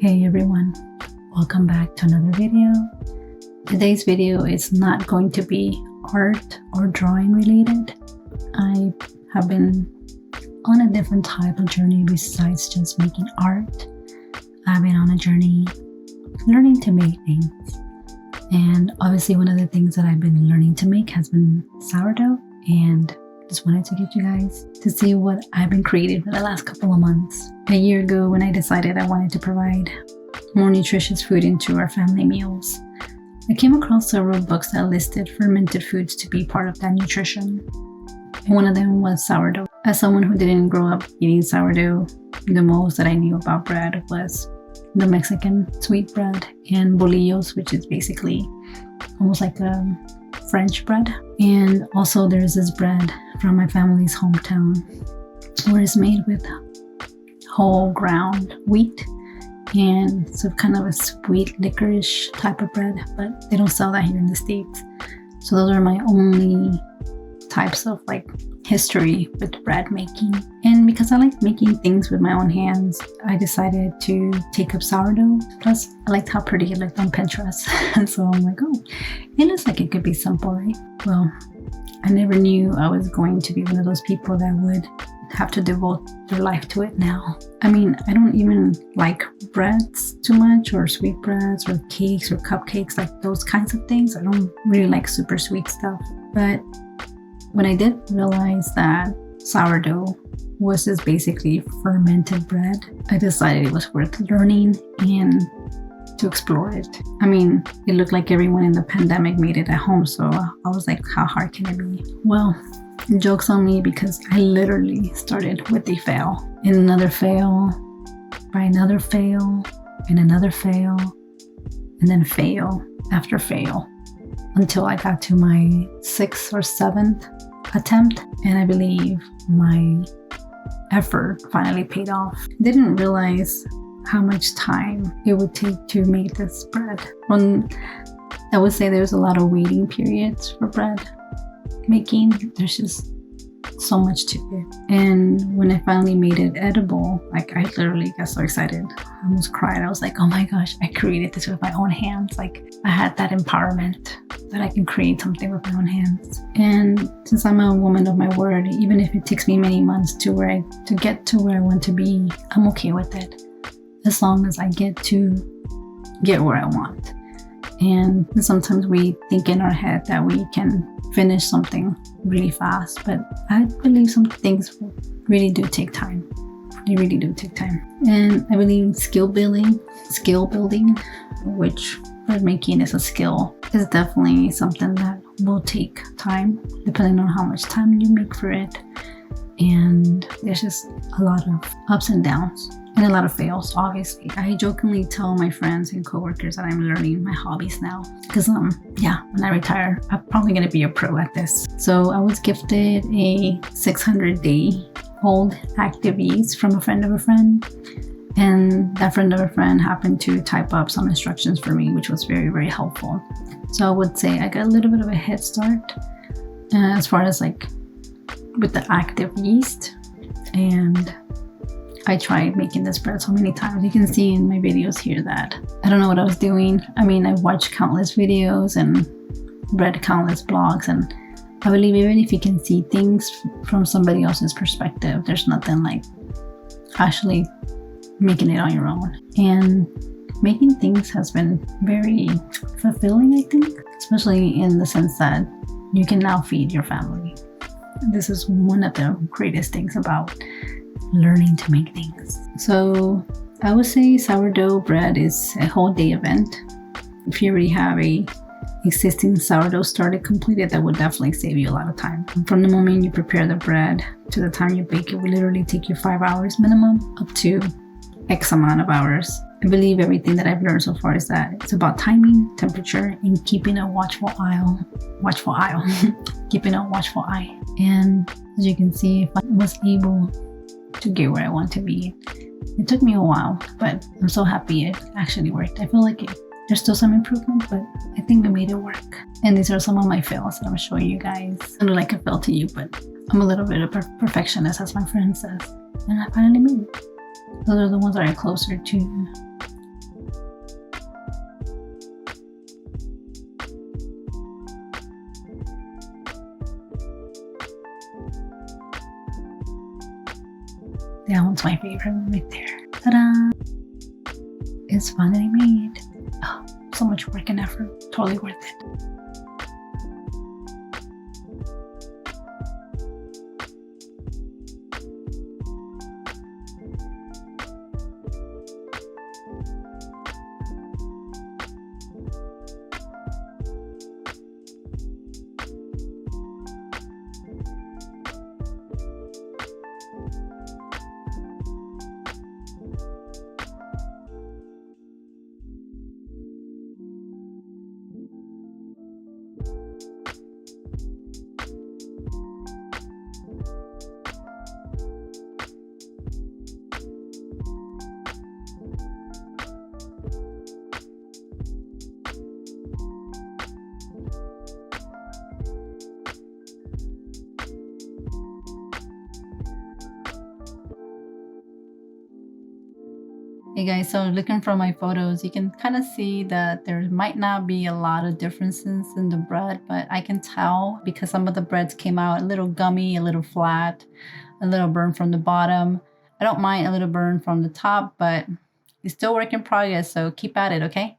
Hey everyone, welcome back to another video. Today's video is not going to be art or drawing related. I have been on a different type of journey besides just making art. I've been on a journey learning to make things. And obviously one of the things that I've been learning to make has been sourdough, and just wanted to get you guys to see what I've been creating for the last couple of months. A year ago, when I decided I wanted to provide more nutritious food into our family meals, I came across several books that listed fermented foods to be part of that nutrition. And one of them was sourdough. As someone who didn't grow up eating sourdough, the most that I knew about bread was the Mexican sweet bread and bolillos, which is basically almost like a French bread. And also there's this bread from my family's hometown where it's made with whole ground wheat, and so kind of a sweet licorice type of bread, but they don't sell that here in the States. So those are my only types of like history with bread making. And because I like making things with my own hands, I decided to take up sourdough. Plus I liked how pretty it looked on Pinterest. And so I'm like, oh, it looks like it could be simple, right? Well, I never knew I was going to be one of those people that would have to devote their life to it now. I mean, I don't even like breads too much, or sweet breads or cakes or cupcakes, like those kinds of things. I don't really like super sweet stuff. But when I did realize that sourdough was just basically fermented bread, I decided it was worth learning and to explore it. I mean, it looked like everyone in the pandemic made it at home, so I was like, how hard can it be? Well, joke's on me, because I literally started with a fail, and another fail, by another fail, and another fail, and then fail after fail, until I got to my 6th or 7th attempt, and I believe my effort finally paid off. Didn't realize how much time it would take to make this bread. I would say there's a lot of waiting periods for bread making. There's just so much to it. And when I finally made it edible, like I literally got so excited. I almost cried. I was like, oh my gosh, I created this with my own hands. Like I had that empowerment that I can create something with my own hands. And since I'm a woman of my word, even if it takes me many months to get to where I want to be, I'm okay with it, as long as I get where I want. And sometimes we think in our head that we can finish something really fast, but I believe some things really do take time. They really do take time. And I believe skill building, which bread making is a skill, is definitely something that will take time, depending on how much time you make for it. And there's just a lot of ups and downs, and a lot of fails, obviously. I jokingly tell my friends and coworkers that I'm learning my hobbies now, because when I retire, I'm probably going to be a pro at this. So I was gifted a 600-day-old active yeast from a friend of a friend, and that friend of a friend happened to type up some instructions for me, which was very, very helpful. So I would say I got a little bit of a head start as far as like with the active yeast. And I tried making this bread so many times. You can see in my videos here that I don't know what I was doing. I mean, I watched countless videos and read countless blogs, and I believe even if you can see things from somebody else's perspective, there's nothing like actually making it on your own. And making things has been very fulfilling, I think, especially in the sense that you can now feed your family. This is one of the greatest things about learning to make things. So I would say sourdough bread is a whole day event. If you already have a existing sourdough started completed, that would definitely save you a lot of time. From the moment you prepare the bread to the time you bake it will literally take you 5 hours minimum, up to X amount of hours. I believe everything that I've learned so far is that it's about timing, temperature, and keeping a watchful eye. Keeping a watchful eye. And as you can see, if I was able to get where I want to be, it took me a while, but I'm so happy it actually worked. I feel like there's still some improvement, but I think we made it work. And these are some of my fails that I'm showing you guys. I don't like a fail to you, but I'm a little bit of a perfectionist, as my friend says. And I finally made it. Those are the ones that are closer to That one's my favorite one right there. Ta-da! It's finally made. Oh, so much work and effort. Totally worth it. Hey guys, so looking from my photos, you can kind of see that there might not be a lot of differences in the bread, but I can tell because some of the breads came out a little gummy, a little flat, a little burn from the bottom. I don't mind a little burn from the top, but it's still work in progress, so keep at it, okay?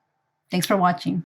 Thanks for watching.